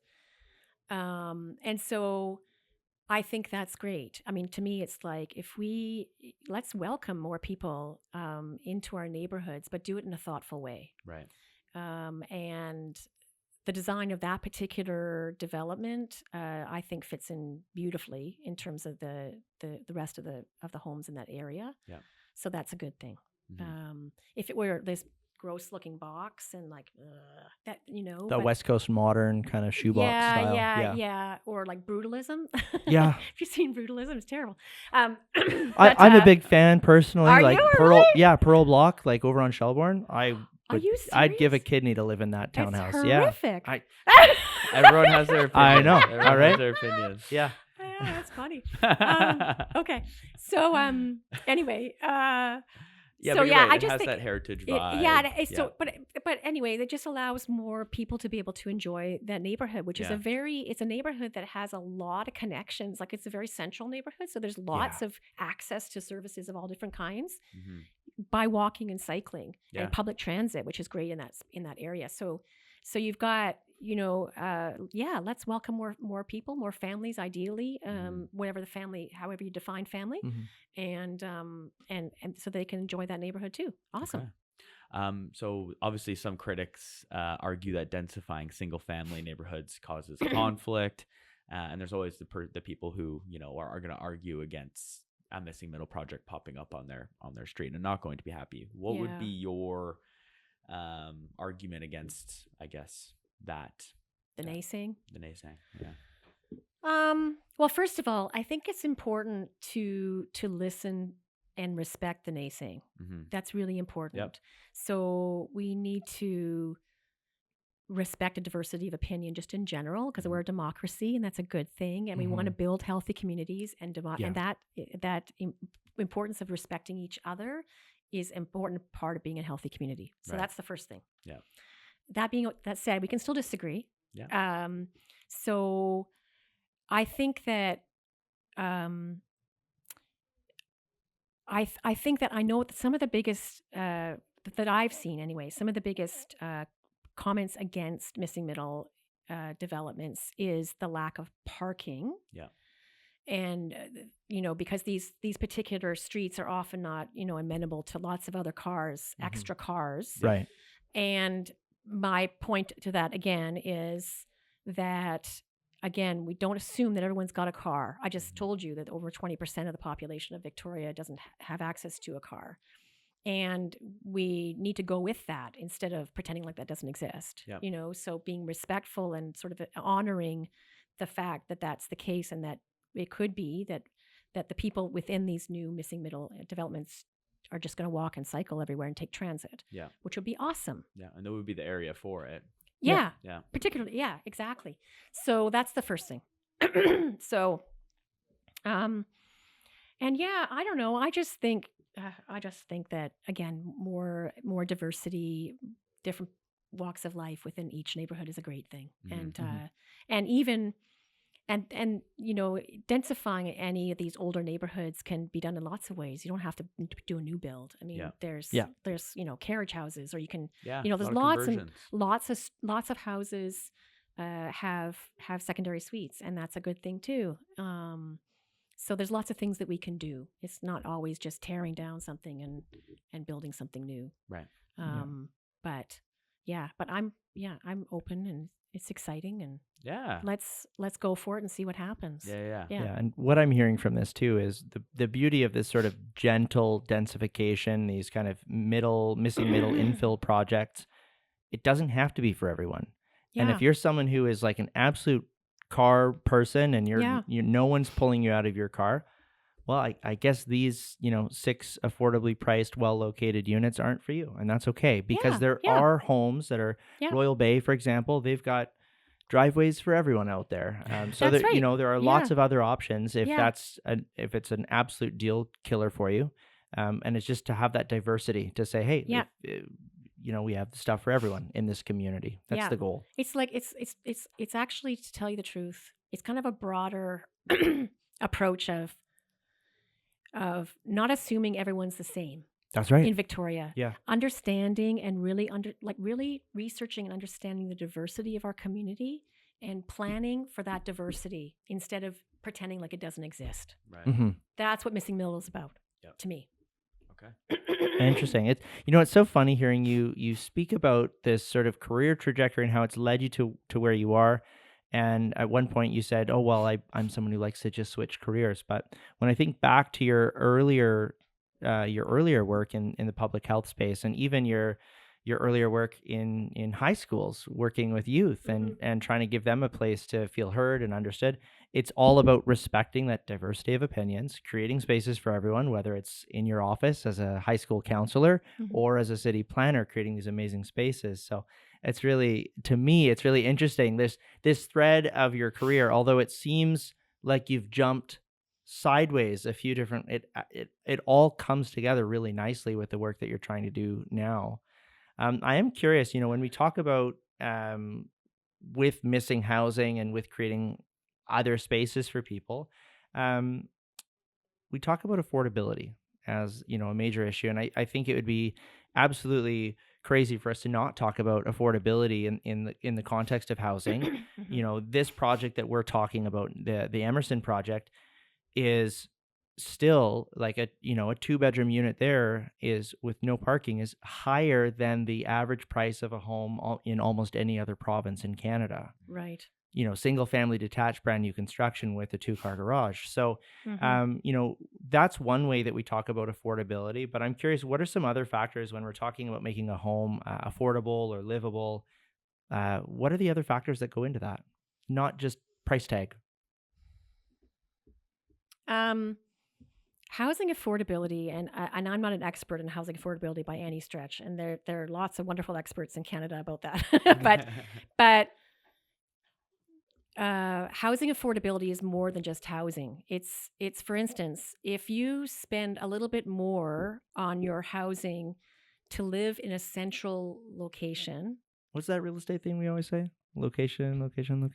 D: And so I think that's great. I mean, to me, it's like let's welcome more people into our neighborhoods, but do it in a thoughtful way.
B: Right.
D: And the design of that particular development, I think, fits in beautifully in terms of the rest of the homes in that area.
B: Yeah.
D: So that's a good thing. If it were this gross-looking box and like that,
C: The West Coast modern kind of shoebox style.
D: Yeah, or like brutalism.
C: Yeah.
D: Have you seen brutalism? It's terrible.
C: I'm a big fan personally.
D: Are
C: like
D: you
C: Pearl,
D: really?
C: Pearl Block, like over on Shelbourne.
D: Are you serious?
C: I'd give a kidney to live in that townhouse.
D: It's horrific.
B: Everyone has their opinions.
C: I know.
B: Everyone
C: All right.
B: has their opinions.
C: Yeah.
D: Yeah, that's funny. Okay. So anyway,
B: Yeah,
D: so
B: but you're
D: yeah,
B: right.
D: I
B: It
D: just
B: has
D: think
B: that heritage
D: it-
B: vibe.
D: yeah. So, but anyway, that just allows more people to be able to enjoy that neighborhood, which is it's a neighborhood that has a lot of connections. Like it's a very central neighborhood, so there's lots of access to services of all different kinds by walking and cycling and public transit, which is great in that area. So you've got let's welcome more people, more families, ideally, whatever the family, however you define family, and so they can enjoy that neighborhood too. Awesome.
B: Okay. So obviously some critics argue that densifying single family neighborhoods causes conflict, and there's always the people who are going to argue against a missing middle project popping up on their street and not going to be happy. What would be your argument against, I guess, that?
D: The naysaying?
B: The naysaying, yeah.
D: Well, first of all, I think it's important to listen and respect the naysaying.
B: Mm-hmm.
D: That's really important. So we need to respect a diversity of opinion just in general, because we're a democracy and that's a good thing, and we want to build healthy communities, and and that importance of respecting each other is an important part of being a healthy community. So that's the first thing. That said, we can still disagree. So I think that I think that I know that some of the biggest that I've seen anyway, some of the biggest comments against missing middle developments is the lack of parking. And because these particular streets are often not amenable to lots of other cars, extra cars.
C: Right.
D: And my point to that again is that, again, we don't assume that everyone's got a car. I just told you that over 20% of the population of Victoria doesn't have access to a car. And we need to go with that instead of pretending like that doesn't exist. So being respectful and sort of honoring the fact that that's the case, and that it could be that the people within these new missing middle developments are just going to walk and cycle everywhere and take transit, which would be awesome.
B: And that would be the area for it.
D: Particularly, exactly. So that's the first thing. So, and I don't know. I just think that, again, more diversity, different walks of life within each neighborhood is a great thing. And even densifying any of these older neighborhoods can be done in lots of ways. You don't have to do a new build. I mean, there's carriage houses, or you can there's lots of houses have secondary suites, and that's a good thing too. So there's lots of things that we can do. It's not always just tearing down something and building something new.
B: Right.
D: But I'm open, and it's exciting, and let's go for it and see what happens.
C: Yeah. And what I'm hearing from this too is the beauty of this sort of gentle densification, these kind of missing middle infill projects. It doesn't have to be for everyone. And if you're someone who is like an absolute car person, and you're no one's pulling you out of your car, well, I guess these 6 affordably priced, well-located units aren't for you, and that's okay, because there are homes that are Royal Bay, for example. They've got driveways for everyone out there. So
D: That's right.
C: there are lots of other options if if it's an absolute deal killer for you, and it's just to have that diversity to say, hey, we have stuff for everyone in this community. That's the goal.
D: It's like it's actually, to tell you the truth, it's kind of a broader approach of not assuming everyone's the same.
C: That's right.
D: In Victoria.
C: Yeah.
D: Understanding and really really researching and understanding the diversity of our community, and planning for that diversity instead of pretending like it doesn't exist.
B: Right.
D: That's what missing middle is about to me.
B: Okay.
C: Interesting. It's so funny hearing you speak about this sort of career trajectory and how it's led you to where you are. And at one point you said, oh, well, I'm someone who likes to just switch careers. But when I think back to your earlier work in the public health space, and even your earlier work in high schools, working with youth and trying to give them a place to feel heard and understood, it's all about respecting that diversity of opinions, creating spaces for everyone, whether it's in your office as a high school counselor or as a city planner, creating these amazing spaces. So it's really, to me, it's really interesting, this thread of your career, although it seems like you've jumped sideways a few different, it all comes together really nicely with the work that you're trying to do now. I am curious, when we talk about with missing housing and with creating other spaces for people, we talk about affordability as a major issue, and I think it would be absolutely crazy for us to not talk about affordability in the context of housing. This project that we're talking about, the Emerson project, is still like a 2-bedroom unit there is with no parking is higher than the average price of a home in almost any other province in Canada.
D: Right.
C: Single family detached brand new construction with a 2-car garage. So, that's one way that we talk about affordability, but I'm curious, what are some other factors when we're talking about making a home affordable or livable? What are the other factors that go into that? Not just price tag.
D: Housing affordability, and I'm not an expert in housing affordability by any stretch, and there are lots of wonderful experts in Canada about that. but housing affordability is more than just housing. It's for instance, if you spend a little bit more on your housing to live in a central location.
C: What's that real estate thing we always say? Location.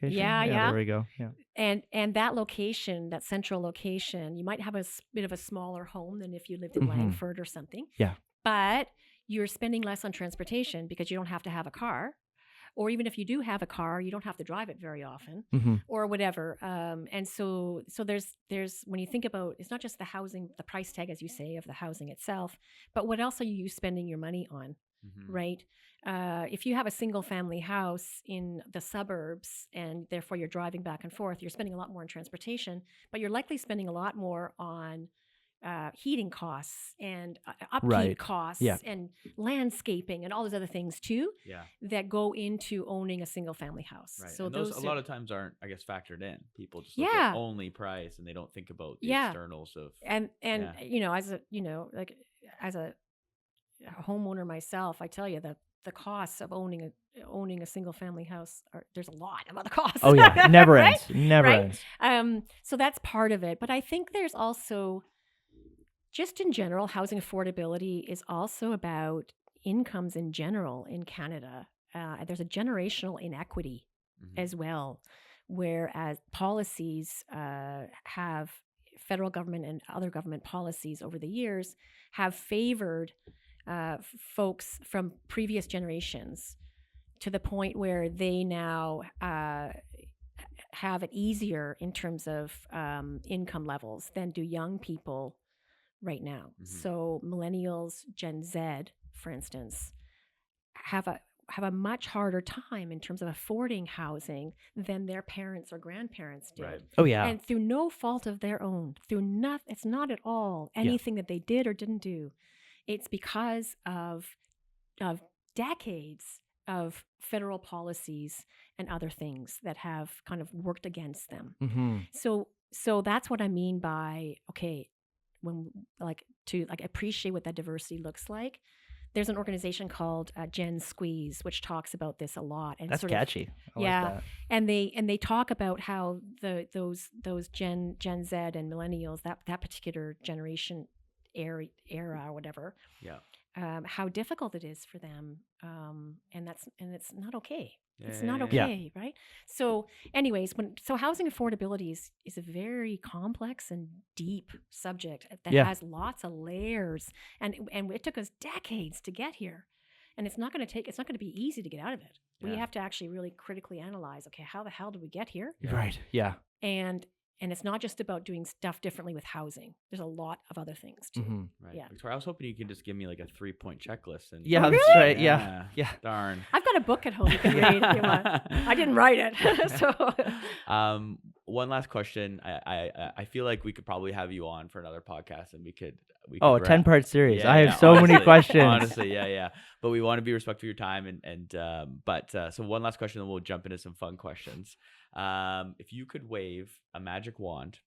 D: Yeah.
C: There we go. Yeah.
D: And that location, that central location, you might have a bit of a smaller home than if you lived in Langford or something.
C: Yeah.
D: But you're spending less on transportation because you don't have to have a car. Or even if you do have a car, you don't have to drive it very often, or whatever. And so there's when you think about, it's not just the housing, the price tag, as you say, of the housing itself, but what else are you spending your money on, right? If you have a single family house in the suburbs and therefore you're driving back and forth, you're spending a lot more on transportation, but you're likely spending a lot more on heating costs and upkeep costs and landscaping and all those other things too that go into owning a single family house.
B: Right.
D: So
B: and those a lot of times aren't, I guess, factored in. People just look at only price and they don't think about the externals of
D: and you know, as a as a homeowner myself, I tell you that the costs of owning a single family house there's a lot of other costs.
C: Oh yeah, never
D: right?
C: ends. Never ends.
D: So that's part of it, but I think there's also, just in general, housing affordability is also about incomes in general in Canada. There's a generational inequity as well, whereas policies have, federal government and other government policies over the years have favored folks from previous generations to the point where they now have it easier in terms of income levels than do young people right now. So millennials, Gen Z, for instance, have a much harder time in terms of affording housing than their parents or grandparents did.
B: Right.
C: Oh yeah.
D: And through no fault of their own, it's not at all anything that they did or didn't do. It's because of decades of federal policies and other things that have kind of worked against them. So that's what I mean by, okay, when to appreciate what that diversity looks like. There's an organization called Gen Squeeze, which talks about this a lot. And
C: that's catchy. I like that.
D: And they talk about how those Gen Z and millennials, that particular generation era or whatever, how difficult it is for them, and it's not okay. It's not okay, right? So, anyways, housing affordability is a very complex and deep subject that has lots of layers, and it took us decades to get here, and it's not going to be easy to get out of it. We have to actually really critically analyze. Okay, how the hell did we get here?
C: Right. Yeah.
D: And it's not just about doing stuff differently with housing. There's a lot of other things too.
B: Right.
D: Yeah.
B: Victoria, I was hoping you could just give me like a 3-point checklist. And
C: that's
D: really?
C: right. Yeah.
B: Darn.
D: I've got a book at home you can read if you want. I didn't write it. So.
B: One last question. I feel like we could probably have you on for another podcast, and we could
C: a 10-part series.
B: Yeah,
C: I have so many questions.
B: Honestly, yeah. But we want to be respectful of your time, so one last question, then we'll jump into some fun questions. If you could wave a magic wand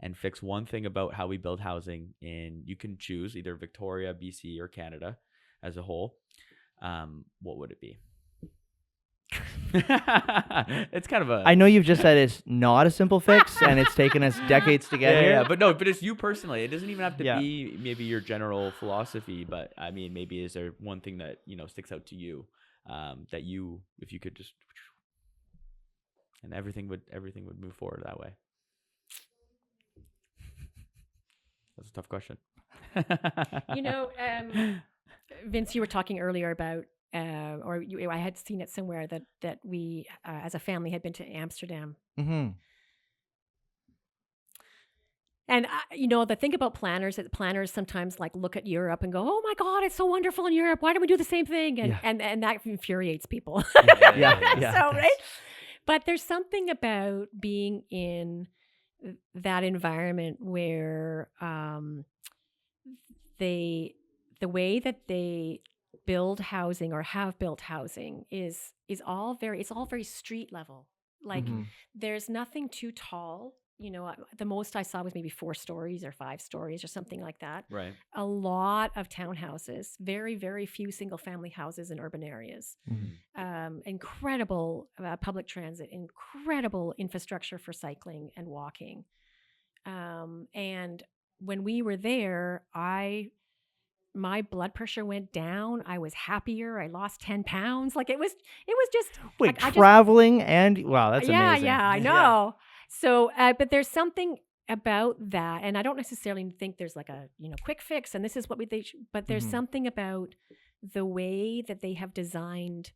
B: and fix one thing about how we build housing you can choose either Victoria, BC, or Canada as a whole, what would it be? It's kind of
C: I know you've just said it's not a simple fix and it's taken us decades to get here.
B: Yeah, but it's you personally. It doesn't even have to be maybe your general philosophy, but I mean, maybe is there one thing that sticks out to you that if you could just, and everything would move forward that way. That's a tough question.
D: Vince, you were talking earlier about I had seen it somewhere that we as a family had been to Amsterdam. And the thing about planners is planners sometimes look at Europe and go, "Oh my God, it's so wonderful in Europe. Why don't we do the same thing?" And that infuriates people. So right. But there's something about being in that environment where the way that they build housing or have built housing is all very street level. There's nothing too tall the most I saw was maybe 4 stories or 5 stories or something like that.
B: Right.
D: A lot of townhouses, very, very few single family houses in urban areas. Incredible public transit, incredible infrastructure for cycling and walking. And when we were there, my blood pressure went down. I was happier. I lost 10 pounds. Like it was just
C: Wait,
D: I
C: traveling and wow, that's amazing.
D: Yeah, I know. So, but there's something about that, and I don't necessarily think there's like a quick fix, and this is what but there's something about the way that they have designed.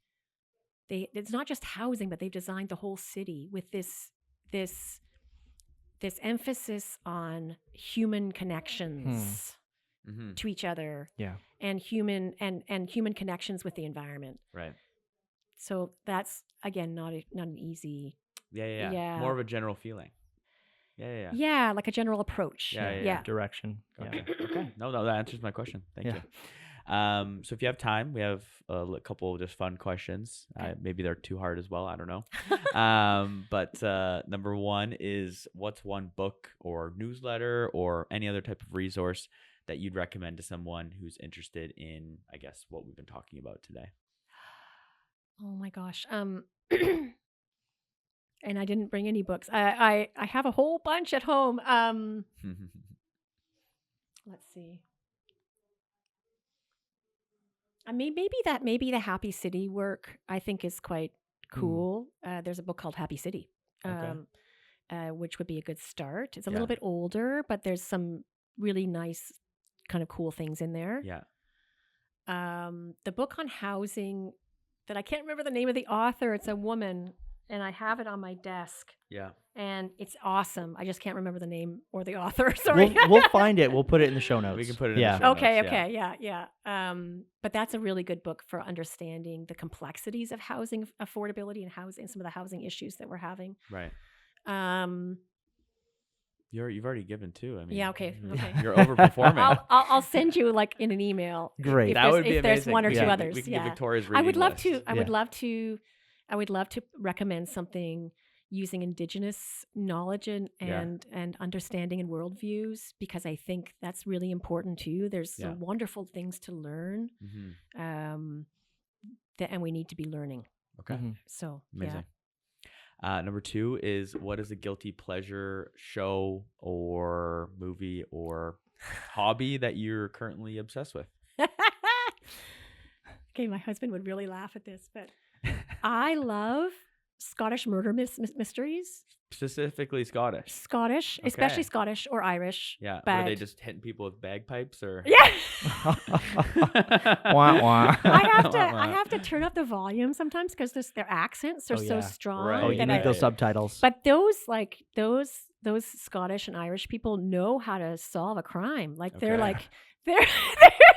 D: It's not just housing, but they've designed the whole city with this emphasis on human connections to each other, and human connections with the environment.
B: Right.
D: So that's again not an easy.
B: Yeah. More of a general feeling. Yeah.
D: Yeah, like a general approach.
B: Yeah.
C: Direction.
B: Okay. Okay. No, that answers my question. Thank you. So if you have time, we have a couple of just fun questions. Maybe they're too hard as well. I don't know. But number one is, what's one book or newsletter or any other type of resource that you'd recommend to someone who's interested in, I guess, what we've been talking about today?
D: Oh my gosh. And I didn't bring any books. I have a whole bunch at home. Let's see. I mean, maybe the Happy City work I think is quite cool. There's a book called Happy City, which would be a good start. It's a little bit older, but there's some really nice kind of cool things in there.
B: Yeah.
D: The book on housing that I can't remember the name of the author. It's a woman, and I have it on my desk.
B: Yeah.
D: And it's awesome. I just can't remember the name or the author. Sorry.
C: We'll find it. We'll put it in the show notes.
B: We can put it in the show notes.
D: Okay. Yeah. But that's a really good book for understanding the complexities of housing affordability and some of the housing issues that we're having.
B: Right. You've already given 2. I mean,
D: okay.
B: You're overperforming.
D: I'll send you like in an email.
C: Great.
B: That would be
D: if
B: amazing.
D: there's one or 2 others.
B: We can give Victoria's reading
D: I would love
B: list.
D: to. I would love to recommend something using Indigenous knowledge and understanding and worldviews, because I think that's really important too. There's some wonderful things to learn, and we need to be learning.
B: Okay.
D: So
B: amazing. Number 2 is, what is a guilty pleasure show or movie or hobby that you're currently obsessed with?
D: Okay, my husband would really laugh at this, but I love Scottish murder mysteries.
B: Specifically Scottish,
D: especially Scottish or Irish.
B: Yeah,
D: but
B: are they just hitting people with bagpipes or?
D: Yeah.
C: Wah, wah.
D: I have to turn up the volume sometimes because their accents are so strong.
B: Right.
C: Oh, you need those subtitles.
D: But those Scottish and Irish people know how to solve a crime. Like they're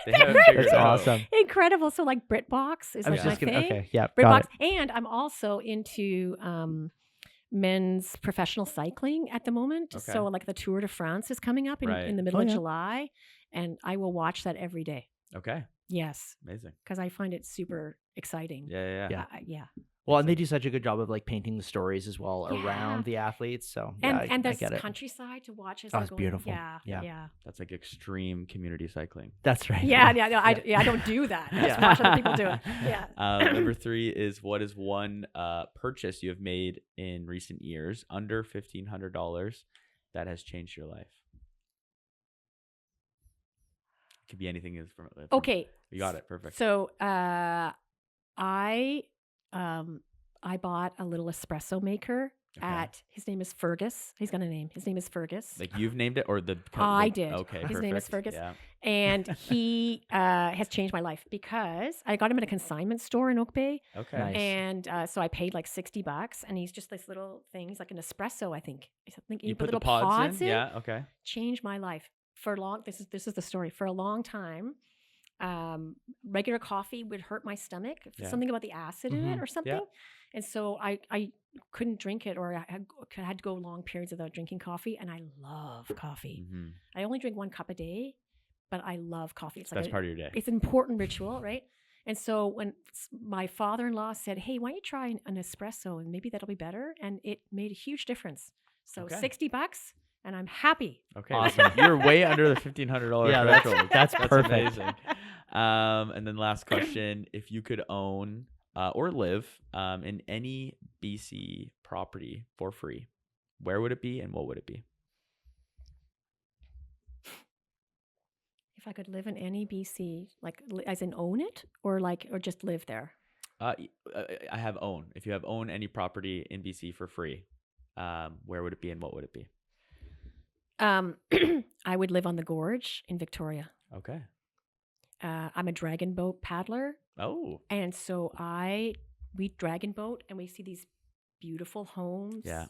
C: That's awesome.
D: Incredible. So like BritBox is like my thing.
C: Okay, yeah.
D: BritBox, and I'm also into men's professional cycling at the moment.
B: Okay.
D: So like the Tour de France is coming up in the middle of July, and I will watch that every day.
B: Okay.
D: Yes.
B: Amazing.
D: Because I find it super exciting.
B: Yeah.
C: Well, and they do such a good job of like painting the stories as well around the athletes. So
D: and there's
C: I get it.
D: countryside to watch as
C: it's beautiful.
D: Yeah.
B: That's like extreme community cycling.
C: That's right.
D: Yeah. No, I don't do that. I just watch other people do it. Yeah.
B: Number 3 is, what is one purchase you have made in recent years under $1,500 that has changed your life? It could be anything. From
D: okay.
B: You got it. Perfect.
D: So I bought a little espresso maker at, his name is Fergus. He's got a name. His name is Fergus.
B: Like you've named it, or the
D: I did.
B: Okay,
D: his name is Fergus.
B: Yeah.
D: And he has changed my life because I got him at a consignment store in Oak Bay.
B: Okay.
C: Nice.
D: And so I paid like $60, and he's just this little thing. He's like an espresso, I think.
B: You put
D: little
B: the pods in? Yeah. Okay.
D: Changed my life for a long. This is the story. For a long time, regular coffee would hurt my stomach. Something about the acid in it or something. Yeah. And so I couldn't drink it, or I had to go long periods without drinking coffee. And I love coffee. Mm-hmm. I only drink 1 cup a day, but I love coffee. It's
B: the best part of your day.
D: It's an important ritual, right? And so when my father-in-law said, "Hey, why don't you try an espresso and maybe that'll be better?" And it made a huge difference. So
B: Okay.
D: $60 and I'm happy.
B: Okay.
C: Awesome.
B: You're way under the $1,500
C: Yeah,
B: threshold.
C: that's perfect.
B: Amazing. And then last question: if you could own or live in any BC property for free, where would it be and what would it be?
D: If I could live in any BC, like as in own it or just live there?
B: I have own. If you have own any property in BC for free, where would it be and what would it be?
D: I would live on the Gorge in Victoria.
B: Okay.
D: I'm a dragon boat paddler.
B: Oh.
D: And so we dragon boat and we see these beautiful homes.
B: Yeah.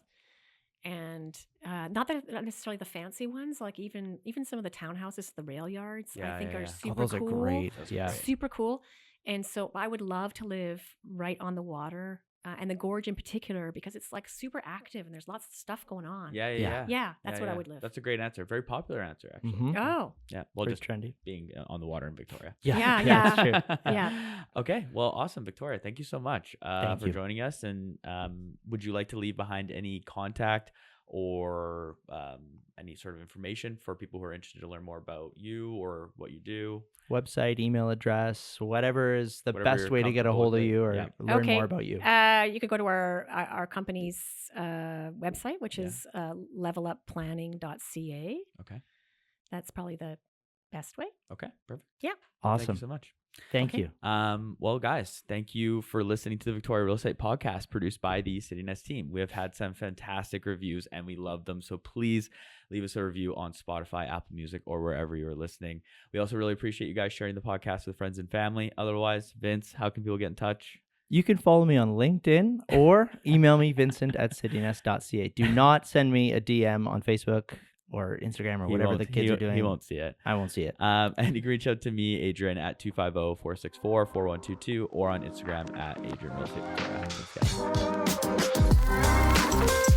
D: And not necessarily the fancy ones, like even some of the townhouses, the rail yards, I think are super
C: those
D: cool.
C: are great.
B: Those are
C: Yeah.
B: great.
D: Super cool. And so I would love to live right on the water, and the Gorge in particular, because it's like super active and there's lots of stuff going on.
C: Yeah.
D: Yeah, that's what I would live.
B: That's a great answer. Very popular answer, actually.
C: Mhm.
D: Oh,
B: Yeah. Well,
C: Very
B: just
C: trendy.
B: being on the water in Victoria.
D: Yeah,
C: That's true.
D: Yeah.
B: Okay. Well, awesome, Victoria. Thank you so much
C: Thank
B: for
C: you.
B: joining us. And would you like to leave behind any contact or any sort of information for people who are interested to learn more about you or what you do?
C: Website, email address, whatever is the
B: Whatever
C: best
B: you're
C: way to get a
B: comfortable
C: hold of
B: with it.
C: you or
B: Yeah.
C: learn
D: Okay.
C: more about you.
D: You could go to our company's website, which is levelupplanning.ca.
B: Okay.
D: That's probably the best way.
B: Okay. Perfect.
D: Yeah.
B: Thank
C: Awesome.
B: you so much.
C: Thank
D: Okay.
C: you.
B: Well, guys, thank you for listening to the Victoria Real Estate Podcast produced by the City Nest team. We have had some fantastic reviews and we love them. So please leave us a review on Spotify, Apple Music, or wherever you're listening. We also really appreciate you guys sharing the podcast with friends and family. Otherwise, Vince, how can people get in touch?
C: You can follow me on LinkedIn or email me, vincent@citynest.ca. Do not send me a DM on Facebook or Instagram or whatever the kids are doing.
B: He won't see it.
C: I won't see it.
B: And you can reach out to me, Adrian, at 250-464-4122 or on Instagram at Adrian Real Estate Victoria. Thanks, guys.